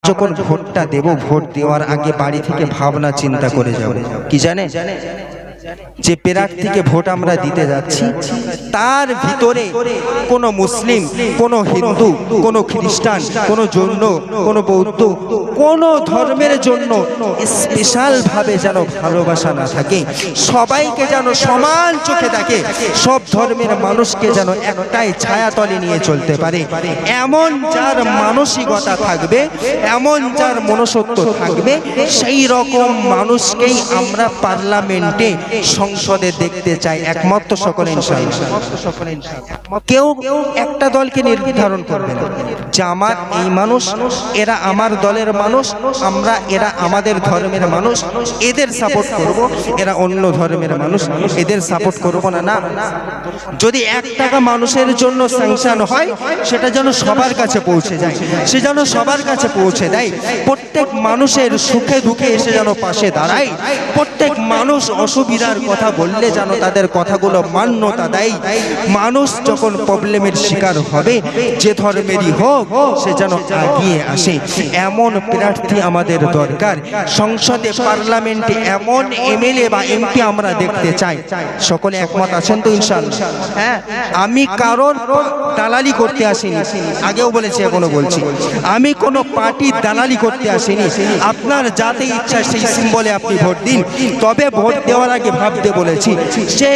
যখন ভোটটা দেব, ভোট দেওয়ার আগে বাড়ি থেকে ভাবনা চিন্তা করে যাব। কি জানে যে প্রার্থীকে ভোট আমরা দিতে যাচ্ছি তার ভিতরে কোনো মুসলিম, কোনো হিন্দু, কোনো খ্রিস্টান, কোনো জৈন, কোনো বৌদ্ধ, কোনো ধর্মের জন্য স্পেশাল ভাবে যেন ভালোবাসা না থাকে, সবাইকে যেন সমান চোখে দেখে, সব ধর্মের মানুষকে যেন একটাই ছায়াতলে নিয়ে চলতে পারে, এমন যার মানসিকতা থাকবে, এমন যার মনসত্ব থাকবে, সেই রকম মানুষকেই আমরা পার্লামেন্টে, সংসদে দেখতে চাই। একমত তো সকলে ইনশাআল্লাহ। কেউ একটা দলকে নির্ধারণ করবে না যে আমার এই মানুষ, এরা আমার দলের মানুষ, আমরা এরা আমাদের ধর্মের মানুষ, এদের সাপোর্ট করব, এরা অন্য ধর্মের মানুষ, এদের সাপোর্ট করব না। না, যদি 1 টাকা মানুষের জন্য স্যাংশন হয় সেটা যেন সবার কাছে পৌঁছে যায়, সে যেন সবার কাছে পৌঁছে দেয়, প্রত্যেক মানুষের সুখে দুঃখে এসে যেন পাশে দাঁড়ায়, প্রত্যেক মানুষ অসুবিধার কথা বললে যেন তাদের কথাগুলো মান্যতা দেয়। মানুষ যখন প্রবলেমের শিকার হবে, যে ধর্মেরই হোক, সে যেন এগিয়ে আসে, এমন প্রার্থী আমাদের দরকার। সংসদে, পার্লামেন্টে এমন এমএলএ বা এমপি আমরা দেখতে চাই। সকলে একমত আছেন তো ইনশাআল্লাহ? হ্যাঁ, আমি কারোর দালালি করতে আসিনি, আগেও বলেছি এখনো বলছি, আমি কোনো পার্টির দালালি করতে আসিনি। আপনার যাতে ইচ্ছা সেই সিম্বলে আপনি ভোট দিন, তবে ভোট দেওয়ার আগে ভাবতে বলেছি সে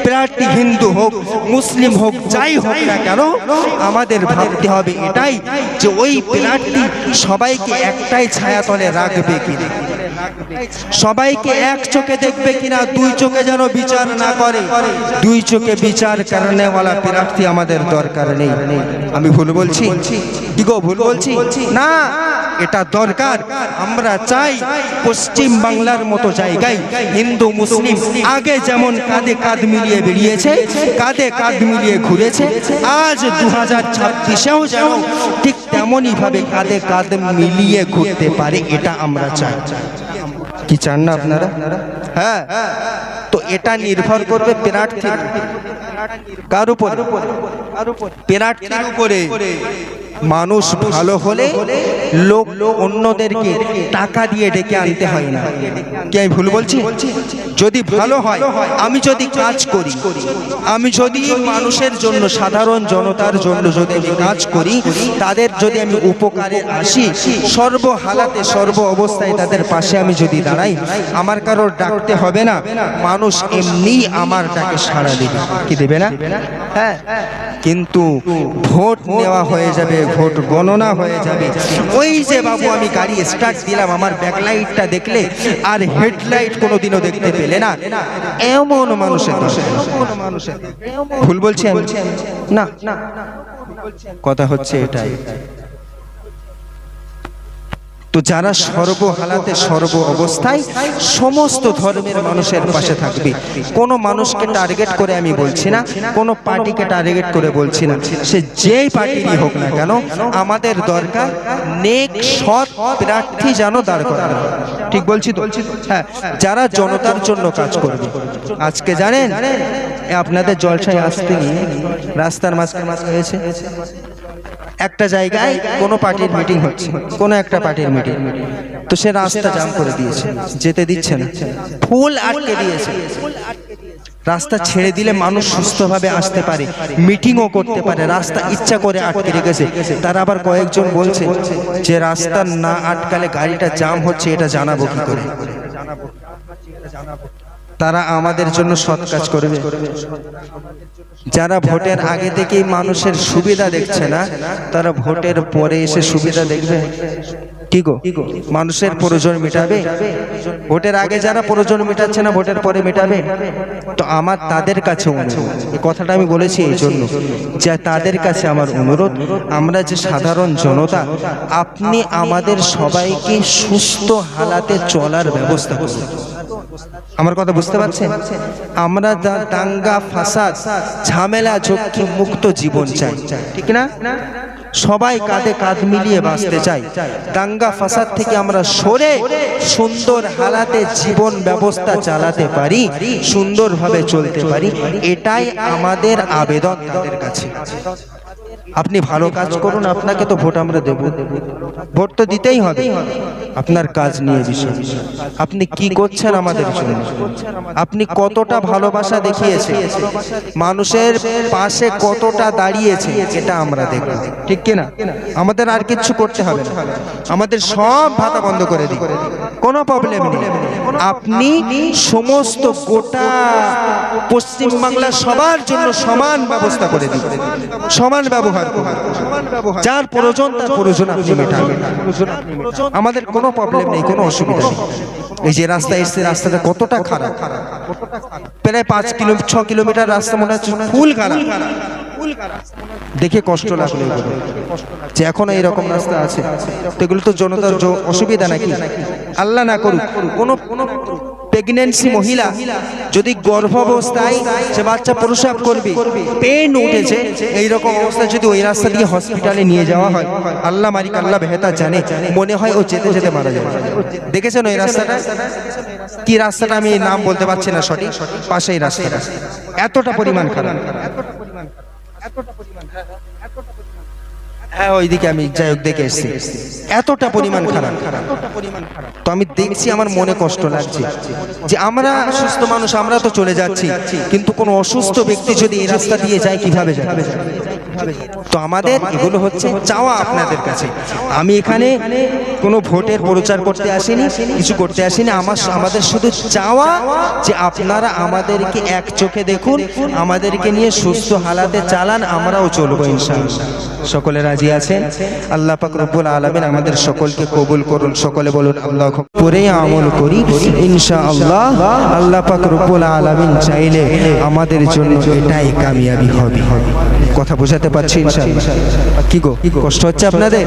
প্রার্থী হিন্দু হোক, মুসলিম হোক, যাই হোক না কেন, আমাদের ভাবতে হবে এটাই যে ওই প্রার্থী সবাইকে একটাই ছায়াতলে রাখবে কিনা, সবাইকে এক চোখে দেখবে কিনা, 2 চোখে যেন বিচার না করে। 2 চোখে বিচার করনেওয়ালা প্রার্থী আমাদের দরকার নেই। আমি ভুল বলছি? কি গো, ভুল বলছি না? এটা দরকার। আমরা চাই পশ্চিম বাংলার মতো জায়গায় হিন্দু মুসলিম আগে যেমন কাঁধে কাঁধ মিলিয়ে বেরিয়েছে, কাঁধে কাঁধ মিলিয়ে ঘুরেছে, আজ 2026-এও যেন ঠিক তেমনই ভাবে কাঁধে কাঁধ মিলিয়ে ঘুরতে পারে, এটা আমরা চাই। কি চান না আপনারা? হ্যাঁ, তো এটা নির্ভর করবে প্রার্থীর কার উপর? প্রার্থীর উপরে। মানুষ ভালো হলে লোক অন্যদেরকে টাকা দিয়ে ডেকে আনতে হয় না। কি আমি ভুল বলছি? যদি ভালো হয়, আমি যদি কাজ করি, আমি যদি মানুষের জন্য, সাধারণ জনতার জন্য যদি আমি কাজ করি, তাদের যদি আমি উপকারে আসি, সর্ব হালাতে সর্ব অবস্থায় তাদের পাশে আমি যদি দাঁড়াই, আমার কারোর ডাকতে হবে না, মানুষ এমনি আমার ডাকে সাড়া দেবে। কি দেবে না? হ্যাঁ, কিন্তু ভোট নেওয়া হয়ে যাবে, ভোট গণনা হয়ে যাবে, ওই যে বাবু আমি গাড়ি স্টার্ট দিলাম, আমার ব্যাকলাইটটা দেখলে আর হেডলাইট কোনোদিনও দেখতে পেলে না, এমন মানুষের ভুল বলছি আমি? না, কথা হচ্ছে এটাই। তো যারা সর্ব হালাতে সর্ব অবস্থায় সমস্ত ধর্মের মানুষের পাশে থাকবে, কোনো মানুষকে টার্গেট করে আমি বলছি না, কোনো পার্টিকে টার্গেট করে বলছি না, সে যেই পার্টিরই হোক না কেন, আমাদের দরকার নেক সৎ প্রার্থী যেন দাঁড় করানো। ঠিক বলছি তো? হ্যাঁ, যারা জনতার জন্য কাজ করবে। আজকে জানেন আপনাদের জলসায় আসতে নিয়ে রাস্তার মাঝখানে হয়েছে একটা জায়গায় কোনো পার্টির মিটিং হচ্ছে, কোনো একটা পার্টির মিটিং, তো সে রাস্তা জাম করে দিয়েছে, যেতে দিচ্ছে না, ফুল আটকে দিয়েছে। রাস্তা ছেড়ে দিলে মানুষ সুস্থভাবে আসতে পারে, মিটিংও করতে পারে, রাস্তা ইচ্ছা করে আটকে রেখেছে। তার আবার কয়েকজন বলছে যে রাস্তা না আটকালে গাড়িটা জাম হচ্ছে, এটা জানাবো কি করে? তারা আমাদের জন্য সৎ কাজ করবে? যারা ভোটের আগে থেকেই মানুষের সুবিধা দেখছে না, তারা ভোটের পরে এসে সুবিধা দেখবে? কি গো, মানুষের প্রয়োজন মেটাবে? ভোটের আগে যারা প্রয়োজন মেটাচ্ছে না, ভোটের পরে মেটাবে? তো আমার তাদের কাছে অনুরোধ, এই কথাটা আমি বলেছি এই জন্য যে তাদের কাছে আমার অনুরোধ, আমরা যে সাধারণ জনতা, আপনি আমাদের সবাইকে সুস্থ হালাতে চলার ব্যবস্থা করুন। আমার কথা বুঝতে পারছেন? আমরা দাঙ্গা ফাসাদ ঝামেলা ঝক্কি মুক্ত জীবন চাই, ঠিক না? সবাই কাঁধে কাঁধ মিলিয়ে বাঁচতে চাই, দাঙ্গা ফাসাদ থেকে আমরা সরে সুন্দর হালাতে জীবন ব্যবস্থা চালাতে পারি, সুন্দরভাবে চলতে পারি, এটাই আমাদের আবেদন তাদের কাছে। আপনি ভালো কাজ করুন, আপনাকে তো ভোট আমরা দেব, ভোট তো দিতেই হবে। আপনার কাজ নিয়ে বিষয়, আপনি কি করছেন আমাদের জন্য, আপনি কতটা ভালোবাসা দেখিয়েছেন, মানুষের পাশে কতটা দাঁড়িয়েছে, এটা আমরা দেখব, ঠিক কিনা? আমাদের আর কিচ্ছু করতে হবে না, আমাদের সব ভাতা বন্ধ করে দিই, কোনো প্রবলেম নেই। আপনি সমস্ত গোটা পশ্চিমবাংলার সবার জন্য সমান ব্যবস্থা করে দিন, সমান ব্যবহার করুন, যার প্রয়োজন তার প্রয়োজন আপনি মেটাবেন, আমাদের কোনো প্রবলেম নেই, কোনো অসুবিধা নেই। এই যে রাস্তা এসছে, রাস্তাটা কতটা খারাপ, প্রায় 6 কিলোমিটার রাস্তা মনে হচ্ছে ফুল খারাপ, দেখে কষ্ট লাগলো যে এখনো এইরকম রাস্তা আছে। তো এগুলো তো জনতার অসুবিধা নাকি? আল্লাহ না করুক কোনো প্রেগন্যান্সি মহিলা যদি গর্ভাবস্থায় সে বাচ্চা প্রসব করবে, পেন উঠেছে, এইরকম অবস্থায় যদি ওই রাস্তা দিয়ে হসপিটালে নিয়ে যাওয়া হয়, আল্লাহ মালিক আল্লাহ বেহেতার জানে, মনে হয় ও যেতে যেতে মারা যাবে। দেখেছেন ওই রাস্তাটা? কি রাস্তাটা আমি নাম বলতে পারছি না সঠিক, পাশেই রাস্তাটা এতটা পরিমাণ খারাপ, হ্যাঁ ওইদিকে আমি যাই হোক দেখে এসেছি, এতটা পরিমাণ খারাপ। তো আমি দেখছি, আমার মনে কষ্ট লাগছে যে আমরা সুস্থ মানুষ, আমরা তো চলে যাচ্ছি, কিন্তু কোনো অসুস্থ ব্যক্তি যদি এই রাস্তা দিয়ে যায় কিভাবে যাবে? তো আমাদের এগুলো হচ্ছে চাওয়া আপনাদের কাছে। আমি এখানে কোনো ভোটের প্রচার করতে আসিনি, কিছু করতে আসিনি, আমাদের শুধু চাওয়া যে আপনারা আমাদেরকে এক চোখে দেখুন, আমাদেরকে নিয়ে সুস্থ হালাতে চালান, আমরাও চলবো ইনশাআল্লাহ। সকলে রাজি আছেন? আল্লাহ পাক রব্বুল আলামিন আমাদের সকলকে কবুল করুন। সকলে বলুন আল্লাহ করে আমল করি ইনশাআল্লাহ। আল্লাহ পাক রব্বুল আলামিন চাইলে আমাদের জন্য এটাই কামিয়াবি হবে। কথা বোঝাতে পারছি ইনশাআল্লাহ? কি গো, কষ্ট হচ্ছে আপনাদের?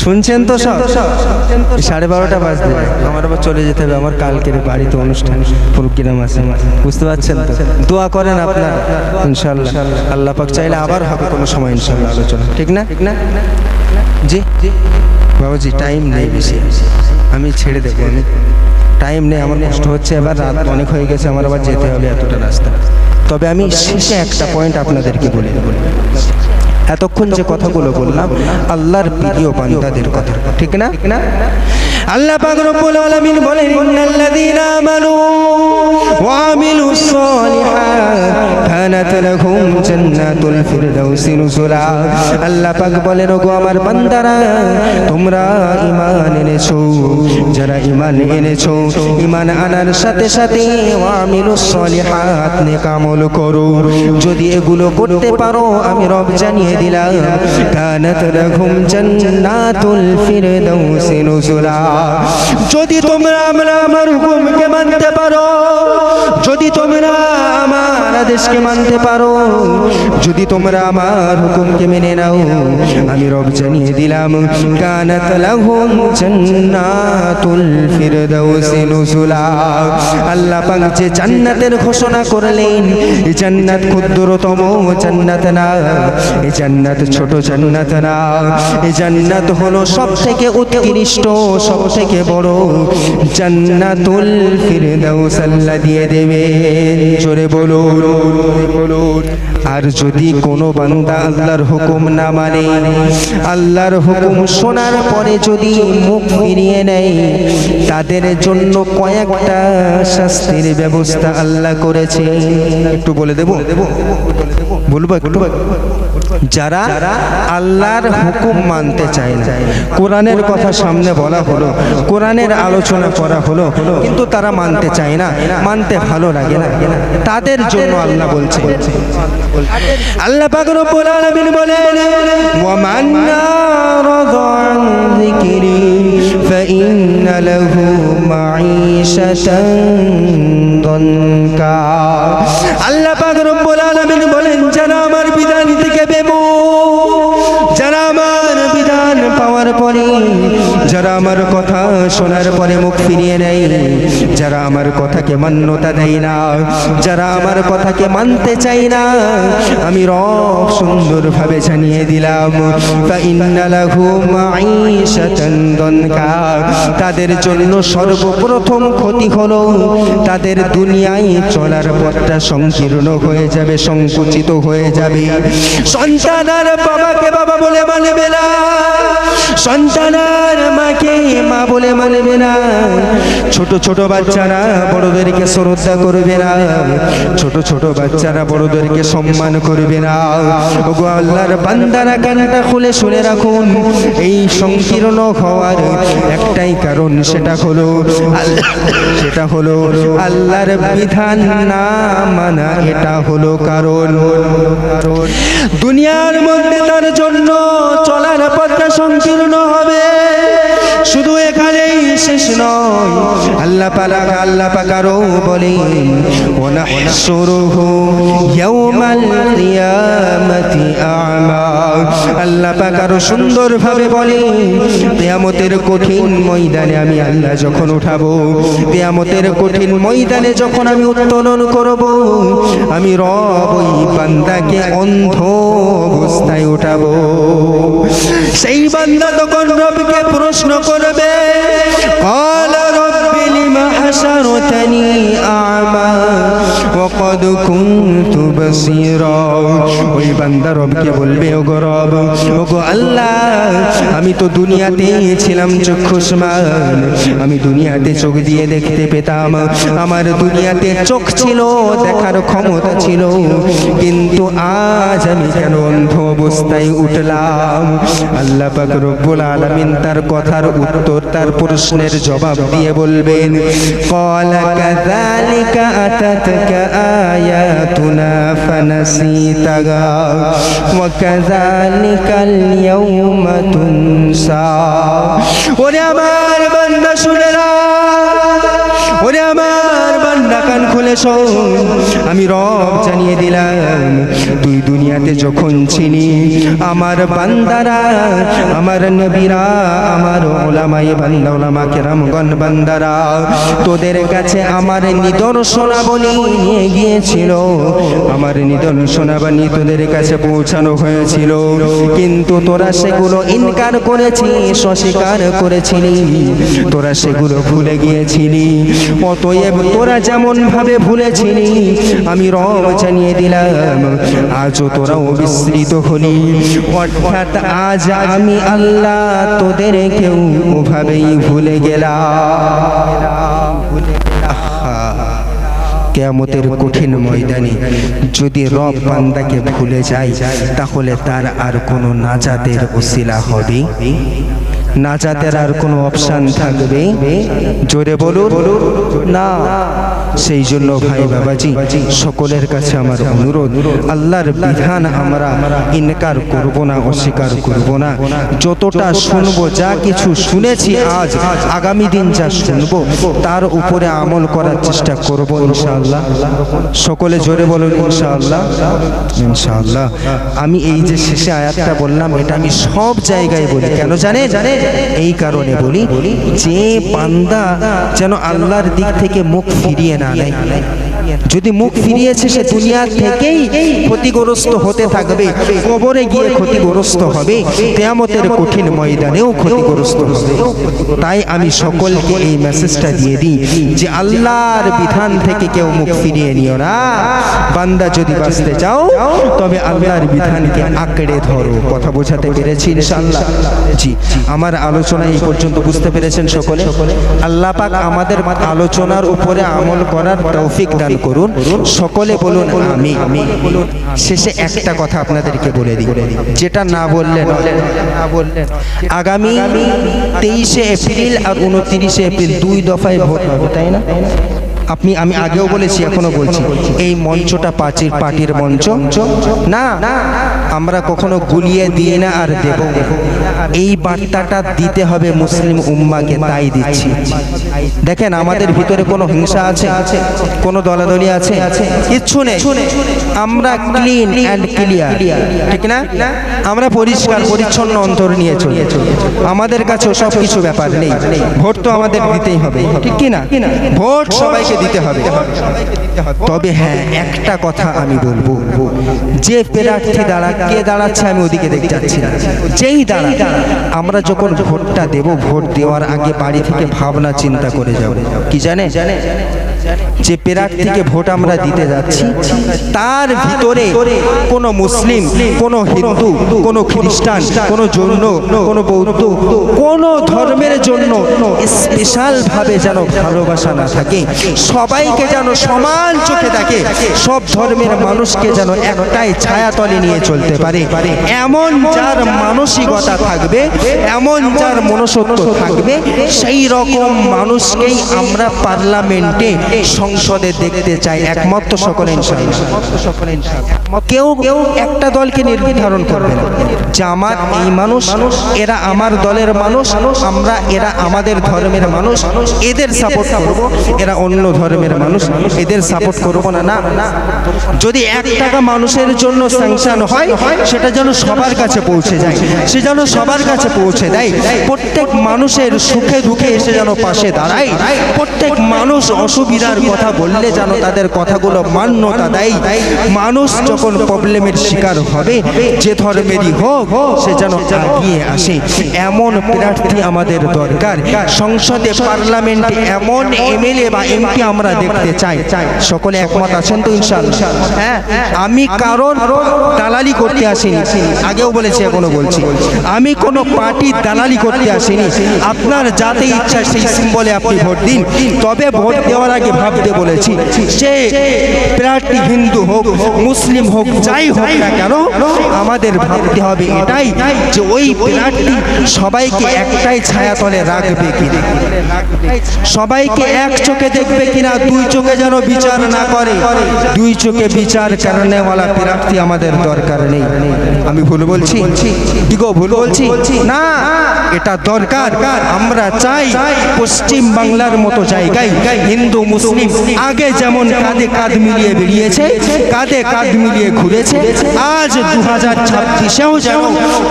শুনছেন তো সব? 12:30 বাজতে, আমার আবার চলে যেতে হবে, আমার কালকের বাড়িতে অনুষ্ঠান প্রোগ্রাম আছে, বুঝতে পারছেন তো? দোয়া করেন আপনারা ইনশাআল্লাহ, আল্লাহ পাক চাইলে আবার হবে কোনো সময় ইনশাআল্লাহ আলোচনা, ঠিক না? জি বাবাজি, টাইম নেই বেশি, আমি ছেড়ে দেবো, আমি টাইম নেই, আমার কষ্ট হচ্ছে, এবার রাত অনেক হয়ে গেছে, আমার আবার যেতে হবে এতটা রাস্তা। তবে আমি শেষে একটা পয়েন্ট আপনাদেরকে বলি, এতক্ষণ যে কথাগুলো বললাম আল্লাহর প্রিয় বান্দাদের কথা, ঠিক না? আল্লাহ পাক রব্বুল আলামিন বলেন, ইন্নাল্লাযীনা আমানু ওয়া আমিলুস সালিহাত কানাত লাহুম জান্নাতুল ফিরদাউসি নুজুলা। আল্লাহ পাক বলেন, ওগো আমার বান্দারা, তোমরা ঈমান এনেছো, যারা ঈমান এনেছো, ঈমান আনার সাথে সাথে ওয়া আমিলুস সালিহাত, নেক আমল করো, যদি এগুলো করতে পারো আমি রব জানিয়ে দিলাম, কানাত লাহুম জান্নাতুল ফিরদাউসি নুজুলা। যদি তোমরা আমার হুকুমকে মানতে পারো, যদি তোমরা আমার আদেশকে মানতে পারো, যদি তোমরা আমার হুকুমকে মেনে নাও, আমি রব জানিয়ে দিলাম, কানাত লাহুম জান্নাতুল ফিরদাউসি নুজুলা। আল্লাহ পাক যে জান্নাতের ঘোষণা করলেন, এই জান্নাত ক্ষুদ্রতম জান্নাত না, এই জান্নাত ছোট জান্নাত না, এই জান্নাত হলো সবথেকে উৎকৃষ্ট, সবথেকে বড় জান্নাতুল ফিরদাউস আল্লাহ দিয়ে দেবে। জোরে বলুন। আর যদি কোনো বান্দা আল্লাহর হুকুম না মানে, আল্লাহর হুকুম শোনার পরে যদি মুখ ফিরিয়ে নেয়, তাদের জন্য কয়েকটা শাস্তির ব্যবস্থা আল্লাহ করেছে। একটু বলে দেব, বলবো একটু? যারা আল্লাহর হুকুম মানতে চায় না, কোরআনের কথা সামনে বলা হলো, কোরআনের আলোচনা করা হলো, কিন্তু তারা মানতে চায় না, মানতে ভালো লাগে না, তাদের জন্য আল্লাহ বলছে, আল্লাহ পাক রব্বুল আলামিন বলেন, ওয়া মান আরাদা আন যিকরি ফাইন্না লাহু মাঈশাতান দানকা। আল্লাহ পাক রব্বুল আলামিন বলেন, যারা আমার বিধান থেকে বেমুখ, যারা আমার বিধান পাওয়ার পরে, যারা যারা আমার কথা শোনার পরে মুখ ফিরিয়ে নেয়, যারা আমার কথাকে মান্যতা দেয় না, যারা আমার কথাকে মানতে চাই না, আমি রব সুন্দরভাবে জানিয়ে দিলাম ফাইন্না লাহু মাঈশাতান দনকা, তাদের জন্য সর্বপ্রথম ক্ষতি হলো তাদের দুনিয়ায় চলার পথটা সংকীর্ণ হয়ে যাবে, সংকুচিত হয়ে যাবে। সন্তান আর বাবাকে বাবা বলে মানবে না, সন্তান আর মাকে মা বলে মানবে না, ছোট ছোট বাচ্চারা বড়দেরকে শ্রদ্ধা করবে না, ছোট ছোট বাচ্চারা বড়দেরকে সম্মান করবে না। ওগো আল্লাহর বান্দারা কানটা খুলে শুনে রাখুন, এই সংকীর্ণ হওয়ার একটাই কারণ, সেটা হলো আল্লাহর বিধান না মানা, এটা হলো কারণ। দুনিয়ার মধ্যে তার জন্য চলার পথটা সংকীর্ণ হবে। শুধু এখানেই শেষ নয়, আল্লাহ পাক আরো বলেন ওয়ানাহশুরুহু ইয়াওমাল কিয়ামাতি আ'মা। আল্লাহ পাক আরো সুন্দরভাবে বলেন কিয়ামতের কঠিন ময়দানে আমি আল্লাহ যখন উঠাবো, কিয়ামতের কঠিন ময়দানে যখন আমি উত্তোলন করব, আমি রব ওই বান্দাকে অন্ধ অবস্থায় উঠাবো। সেই বান্দা তখন রবকে প্রশ্ন করবে, ক্বালা রব্বি লিমা হাশারতানি আ'মা ওয়া ক্বাদ কুনতু বাসীরা। ওই বান্দা রবকে বলবে, ওগো রব, ওগো আল্লাহ, আমি তো দুনিয়াতে ছিলাম চক্ষুষ্মান, আমি দুনিয়াতে চোখ দিয়ে দেখতে পেতাম, আমার দুনিয়াতে চোখ ছিল, দেখার ক্ষমতা ছিল, কিন্তু আজ আমি কেন অন্ধ অবস্থায় উঠলাম? আল্লাহ পাক রব্বুল আলামিন তার কথার উত্তর, তার প্রশ্নের জবাব দিয়ে বলবেন, ক্বালা কাযালিকা আতাতকা আয়াতুনা ফানাসিতাহা ওয়া কাযালিকাল ইয়াওমা তুনসা। ওরে আমার বান্দা শুনে না, ওরে আমার বান্দা কান খুলে শোন, আমি রব জানিয়ে দিলাম, তুই দুনিয়াতে যখন ছিলি, আমার বান্দারা, আমার নবীরা, আমার ওলামায়ে বান্দা, ওলামা কেরামগণ বান্দারা তোদের কাছে আমার নিদর্শনাবলী নিয়ে গিয়েছিল, আমার নিদর্শনাবলী তোদের কাছে পৌঁছানো হয়েছিল, কিন্তু তোরা সেগুলো ইনকার করেছিস, অস্বীকার করেছিলি, তোরা সেগুলো ভুলে গিয়েছিলি। অতএব তোরা যেমন ভাবে ভুলেছিলি, আমি রব জানিয়ে দিলাম, আজও তোরা বিস্মৃত হলি, অর্থাৎ আজ আমি আল্লাহ তোদেরকেও ওভাবেই ভুলে গেলাম। কিয়ামতের কঠিন ময়দানে যদি রব বান্দাকে ভুলে যায়, তাহলে তার আর কোনো নাজাতের ওসিলা হবে? নাজাতের আর কোনো অপশান থাকবে? জোরে বলুন না। সেই জন্য ভাই বাবাজি, সকলের কাছে আমার অনুরোধ, আল্লাহর বিধান আমরা ইনকার করব না, অস্বীকার করব না। যতটা শুনবো, যা কিছু শুনেছি আজ, আগামী দিন যা শুনবো, তার উপরে আমল করার চেষ্টা করব ইনশাআল্লাহ। সকলে জোরে বলুন ইনশাআল্লাহ। ইনশাআল্লাহ। আমি এই যে শেষে আয়াতটা বললাম, এটা আমি সব জায়গায় বলি, কেন জানেন? এই কারণে বলি যে বান্দা যেন আল্লাহর দিক থেকে মুখ ফিরিয়ে না নেয়। যদি মুখ ফিরিয়েছে, সে দুনিয়া থেকেই ক্ষতিগ্রস্ত হতে থাকবে, কবরে গিয়ে ক্ষতিগ্রস্ত হবে, কিয়ামতের কঠিন ময়দানেও ক্ষতিগ্রস্ত হবে। তাই আমি সকলকে এই মেসেজটা দিয়ে দিই যে আল্লাহর বিধান থেকে কেউ মুখ ফিরিয়ে নিও না। বান্দা যদি বাঁচতে চাও, তবে আল্লাহর বিধানকে আঁকড়ে ধরো। কথা বোঝাতে পেরেছি ইনশাআল্লাহ? জি, আমার আলোচনা এই পর্যন্ত বুঝতে পেরেছেন সকলে? আল্লাহ পাক আমাদের আলোচনার উপরে আমল করার তৌফিক দান করুন। সকলে বলুন আমিন। শেষে একটা কথা আপনাদেরকে বলে দিই, যেটা না বললেন, আগামী 23শে এপ্রিল আর 29শে এপ্রিল 2 দফায় ভোট হবে, তাই না? আমি আগেও বলেছি, এখনো বলছি, এই মঞ্চটা পার্টির মঞ্চ না, আমরা কখনো গুলিয়ে দিয়ে না আর দেব এই বার্তাটা দিতে হবে মুসলিম উম্মাকে, তাই দিচ্ছি। দেখেন আমাদের ভিতরে কোনো হিংসা আছে, কোনো দলাদলি আছে? কিচ্ছু নেই। আমরা ক্লিন অ্যান্ড ক্লিয়ার, ঠিক না? আমরা পরিষ্কার পরিচ্ছন্ন অন্তর নিয়ে চলি। আমাদের কাছে সব কিছু ব্যাপার নেই। ভোট তো আমাদের দিতেই হবে, ঠিক কি না? ভোট সবাইকে দিতে হবে। তবে হ্যাঁ, একটা কথা আমি বলবো, যে প্রার্থী কে দাঁড়াচ্ছে আমি ওদিকে দেখতে যাচ্ছি না, যেই দাঁড়া, আমরা যখন ভোটটা দেব, ভোট দেওয়ার আগে বাড়ি থেকে ভাবনা চিন্তা করে যাব। কি জানে যে প্রার্থীকে ভোট আমরা দিতে যাচ্ছি তার ভিতরে কোনো মুসলিম, কোনো হিন্দু, কোনো খ্রিস্টান, কোনো জৈন, কোনো বৌদ্ধ, কোনো ধর্মের জন্য স্পেশাল ভাবে যেন ভালোবাসা না থাকে, সবাইকে যেন সমান চোখে দেখে, সব ধর্মের মানুষকে যেন একটাই ছায়াতলে নিয়ে চলতে পারে, এমন যার মানসিকতা থাকবে, এমন যার মনসত্ব থাকবে, সেই রকম মানুষকেই আমরা পার্লামেন্টে, সংসদে দেখতে চাই। একমত সকলে ইনশাআল্লাহ? কেউ একটা দলকে নির্ধারণ করবে না যে আমার এই মানুষ, এরা আমার দলের মানুষ, এরা আমাদের ধর্মের মানুষ, এদের সাপোর্ট করব, এরা অন্য ধর্মের মানুষ, এদের সাপোর্ট করব না। না, যদি 1 টাকা মানুষের জন্য স্যাংশন হয়, সেটা যেন সবার কাছে পৌঁছে যায়, সে যেন সবার কাছে পৌঁছে দেয়, প্রত্যেক মানুষের সুখে দুঃখে এসে যেন পাশে দাঁড়ায়, প্রত্যেক মানুষ অসুবিধার কথা বললে যেন তাদের কথাগুলো মান্যতা দেয়। মানুষ যখন প্রবলেমের শিকার হবে, যে ধর্মেরই হোক, সে যেন এগিয়ে আসে, এমন প্রার্থী আমাদের দরকার। সংসদে, পার্লামেন্টে এমন এমএলএ বা এমপি আমরা দেখতে চাই। সকলে একমত আছেন তো ইনশাআল্লাহ? হ্যাঁ, আমি কারণ দালালি করতে আসিনি, আগেও বলেছি, এখনো বলছি, আমি কোনো পার্টির দালালি করতে আসিনি। আপনার যাতে ইচ্ছা সেই সিম্বলে আপনি ভোট দিন, তবে ভোট দেওয়ার আগে ভাবতে বলেছি সে প্রার্থী হিন্দু হোক, মুসলিম হোক, যাই হোক না কেন, আমাদের ভাবতে হবে এটাই যে ওই প্রার্থী সবাইকে একটাই ছায়াতলে রাখবে কিনা, সবাইকে এক চোখে দেখবে কিনা, 2 চোখে যেন বিচার না করে। 2 চোখে বিচার করনেওয়ালা প্রার্থী আমাদের দরকার নেই। আমি ভুল বলছি? কি গো, ভুল বলছি না? এটা দরকার। আমরা চাই পশ্চিম বাংলার মতো জায়গায় হিন্দু মুসলিম আগে যেমন কাঁধে কাঁধ মিলিয়ে বেরিয়েছে, কাঁধে কাঁধ মিলিয়ে ঘুরেছে, আজ 2026-এও যেন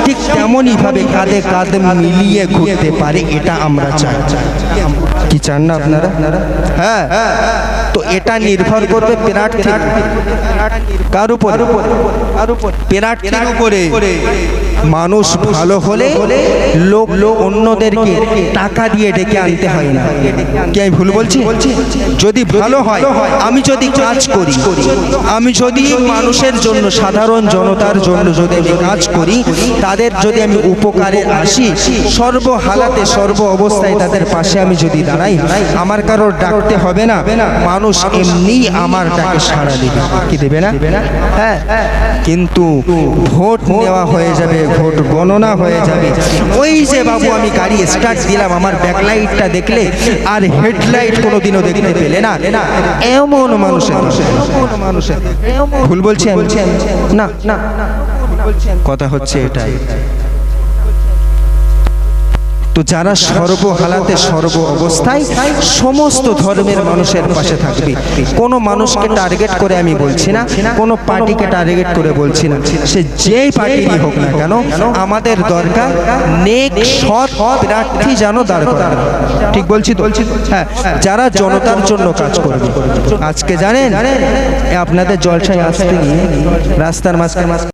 ঠিক তেমনই ভাবে কাঁধে কাঁধ মিলিয়ে ঘুরতে পারে, এটা আমরা চাই। কি চান না আপনারা? হ্যাঁ, তো এটা নির্ভর করবে প্রার্থী কার উপর? প্রার্থীর উপরে। মানুষ ভালো হলে লোক অন্যদেরকে টাকা দিয়ে ডেকে আনতে হয় না। কি আমি ভুল বলছি? যদি ভালো হয়, আমি যদি কাজ করি, আমি যদি মানুষের জন্য, সাধারণ জনতার জন্য যদি আমি কাজ করি, তাদের যদি আমি উপকারে আসি, সর্ব হালাতে সর্ব অবস্থায় তাদের পাশে আমি যদি দাঁড়াই, আমার কারোর ডাকতে হবে না, মানুষ এমনি আমার ডাকে সাড়া দেবে। কি দেবে না? হ্যাঁ, কিন্তু ভোট নেওয়া হয়ে যাবে, ভোট গণনা হয়ে যাবে, ওই যে বাবু আমি গাড়ি স্টার্ট দিলাম, আমার ব্যাকলাইটটা দেখলে আর হেডলাইট কোনোদিনও দেখতে পেলে না, এমন মানুষের ভুল বলছি না? কথা হচ্ছে এটাই। তো যারা সর্বহালাতে সর্ব অবস্থায় সমস্ত ধর্মের মানুষের পাশে থাকবে, কোনো মানুষকে টার্গেট করে আমি বলছি না, কোনো পার্টিকে টার্গেট করে বলছি না, সে যেই পার্টিরই হোক না কেন, আমাদের দরকার নেক সৎ প্রার্থী যেন দাঁড় করানো। ঠিক বলছি তো? হ্যাঁ, যারা জনতার জন্য কাজ করবে। আজকে জানেন আপনাদের জলসায় আসতে গিয়ে রাস্তার মাঝখানে